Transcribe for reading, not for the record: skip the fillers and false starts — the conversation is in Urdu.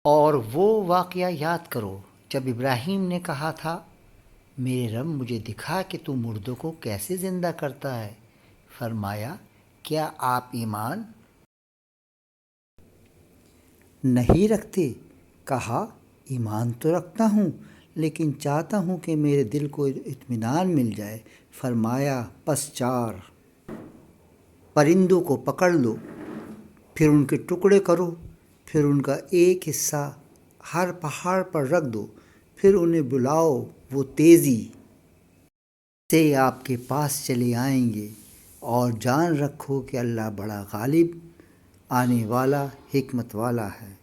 اور وہ واقعہ یاد کرو جب ابراہیم نے کہا تھا میرے رب مجھے دکھا کہ تو مردوں کو کیسے زندہ کرتا ہے۔ فرمایا کیا آپ ایمان نہیں رکھتے؟ کہا ایمان تو رکھتا ہوں لیکن چاہتا ہوں کہ میرے دل کو اطمینان مل جائے۔ فرمایا پس 4 پرندوں کو پکڑ لو، پھر ان کے ٹکڑے کرو، پھر ان کا ایک حصہ ہر پہاڑ پر رکھ دو، پھر انہیں بلاؤ، وہ تیزی سے آپ کے پاس چلے آئیں گے، اور جان رکھو کہ اللہ بڑا غالب، آنے والا، حکمت والا ہے۔